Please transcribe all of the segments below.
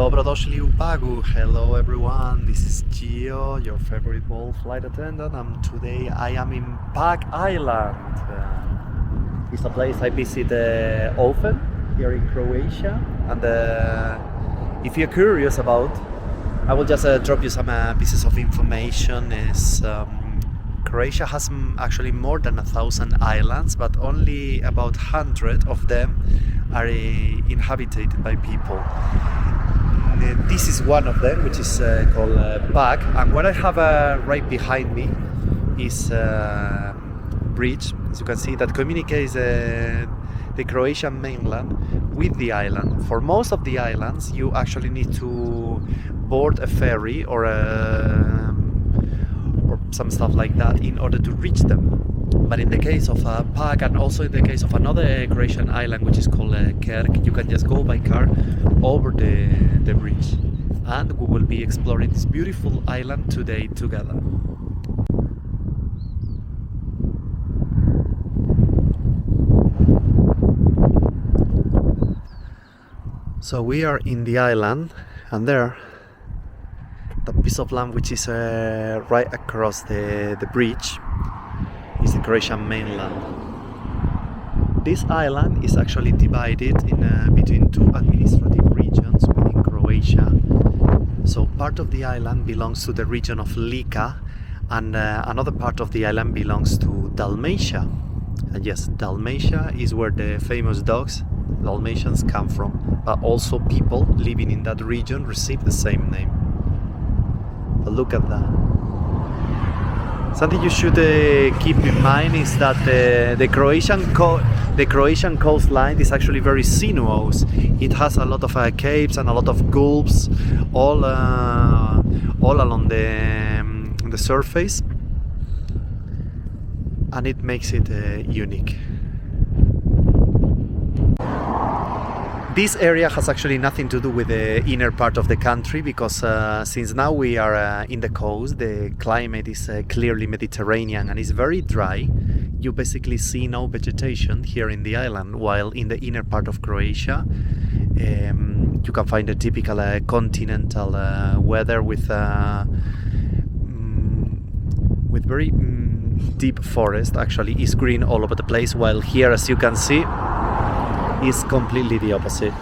Dobrodošli u Pagu. Hello everyone, this is Gio, your favorite ball flight attendant, and today I am in Pag Island. It's a place I visit often here in Croatia, and if you're curious about, I will just drop you some pieces of information. Croatia has actually more than 1,000 islands, but only about 100 of them are inhabited by people. This is one of them, which is called Pag, and what I have right behind me is a bridge, as you can see, that communicates the Croatian mainland with the island. For most of the islands, you actually need to board a ferry or some stuff like that in order to reach them. But in the case of Pag, and also in the case of another Croatian island which is called Kerk, you can just go by car over the bridge, and we will be exploring this beautiful island today together. So we are in the island, and there, the piece of land which is right across the bridge is the Croatian mainland. This island is actually divided in between two administrative regions within Croatia. So part of the island belongs to the region of Lika, and another part of the island belongs to Dalmatia. And yes, Dalmatia is where the famous dogs, Dalmatians, come from, but also people living in that region receive the same name. But look at that. Something you should keep in mind is that the Croatian coastline is actually very sinuous. It has a lot of caves and a lot of gulfs all along the surface, and it makes it unique. This area has actually nothing to do with the inner part of the country, because since now we are in the coast, the climate is clearly Mediterranean and is very dry. You basically see no vegetation here in the island, while in the inner part of Croatia you can find a typical continental weather with very deep forest. Actually is green all over the place, while here, as you can see, is completely the opposite.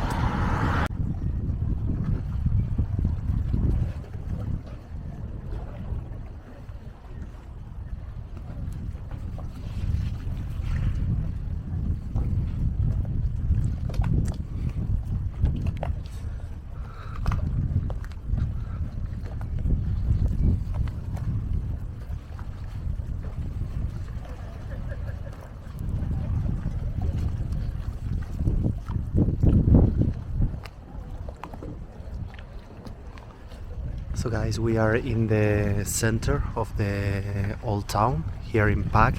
So guys, we are in the center of the old town here in Pag,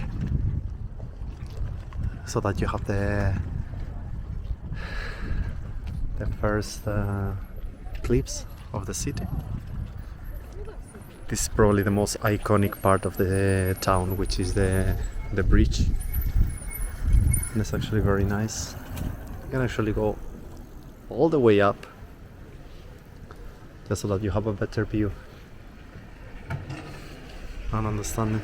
so that you have the first clips of the city. This is probably the most iconic part of the town, which is the bridge, and it's actually very nice. You can actually go all the way up, just so that you have a better view and understanding.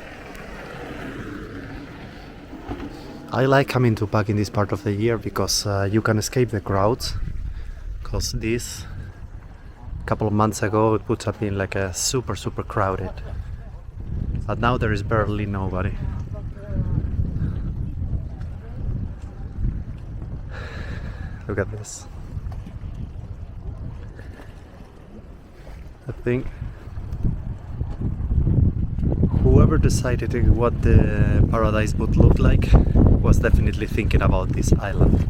I like coming to Pag in this part of the year because you can escape the crowds, because this couple of months ago it would have been like a super crowded, but now there is barely nobody. Look at this. I think whoever decided what the paradise would look like was definitely thinking about this island.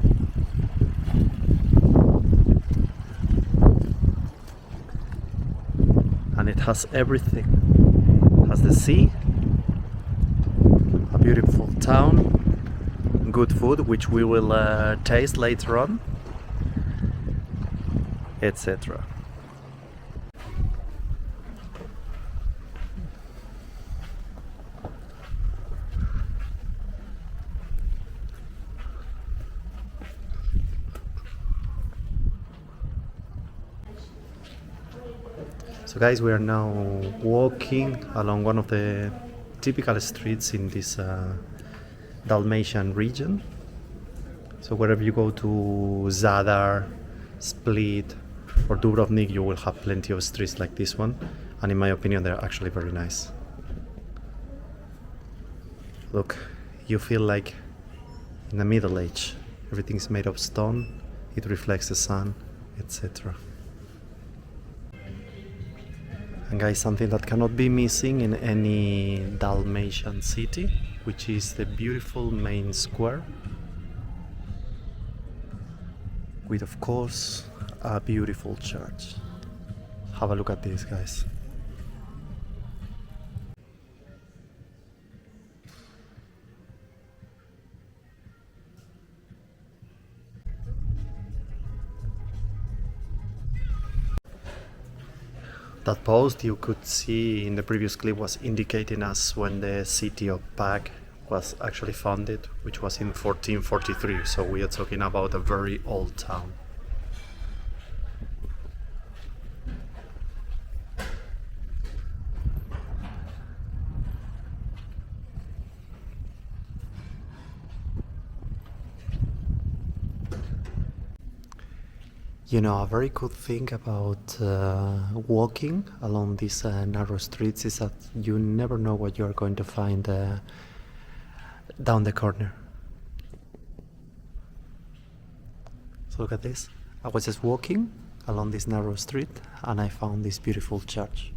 And it has everything. It has the sea, a beautiful town, good food, which we will taste later on, etc. So guys, we are now walking along one of the typical streets in this Dalmatian region. So wherever you go to Zadar, Split or Dubrovnik, you will have plenty of streets like this one, and in my opinion they're actually very nice. Look, you feel like in the Middle Age. Everything's made of stone, it reflects the sun, etc. And guys, something that cannot be missing in any Dalmatian city, which is the beautiful main square, with of course a beautiful church. Have a look at this, guys. That post you could see in the previous clip was indicating us when the city of Pag was actually founded, which was in 1443, so we are talking about a very old town. You know, a very good thing about walking along these narrow streets is that you never know what you're going to find down the corner. So look at this. I was just walking along this narrow street and I found this beautiful church.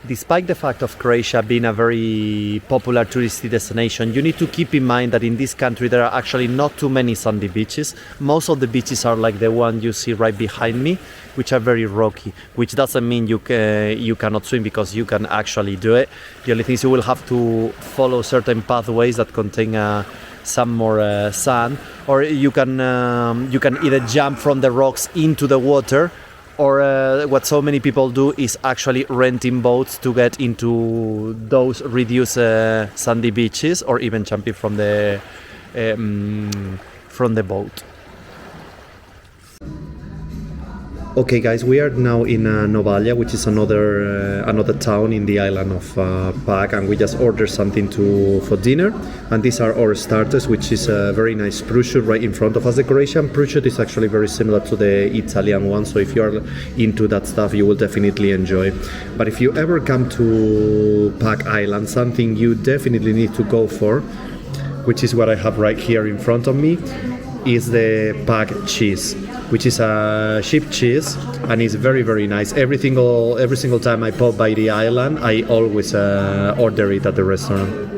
Despite the fact of Croatia being a very popular touristy destination, you need to keep in mind that in this country there are actually not too many sandy beaches. Most of the beaches are like the one you see right behind me, which are very rocky, which doesn't mean you cannot swim, because you can actually do it. The only thing is you will have to follow certain pathways that contain some more sand, or you can either jump from the rocks into the water, or what so many people do is actually renting boats to get into those reduced sandy beaches, or even jumping from the boat. Okay guys, we are now in Novalia, which is another town in the island of Pag, and we just ordered something for dinner, and these are our starters, which is a very nice prosciutto right in front of us. The Croatian prosciutto is actually very similar to the Italian one, so if you are into that stuff you will definitely enjoy. But if you ever come to Pag Island, something you definitely need to go for, which is what I have right here in front of me, is the Pag cheese, which is a sheep cheese, and it's very, very nice. Every single time I pop by the island, I always order it at the restaurant.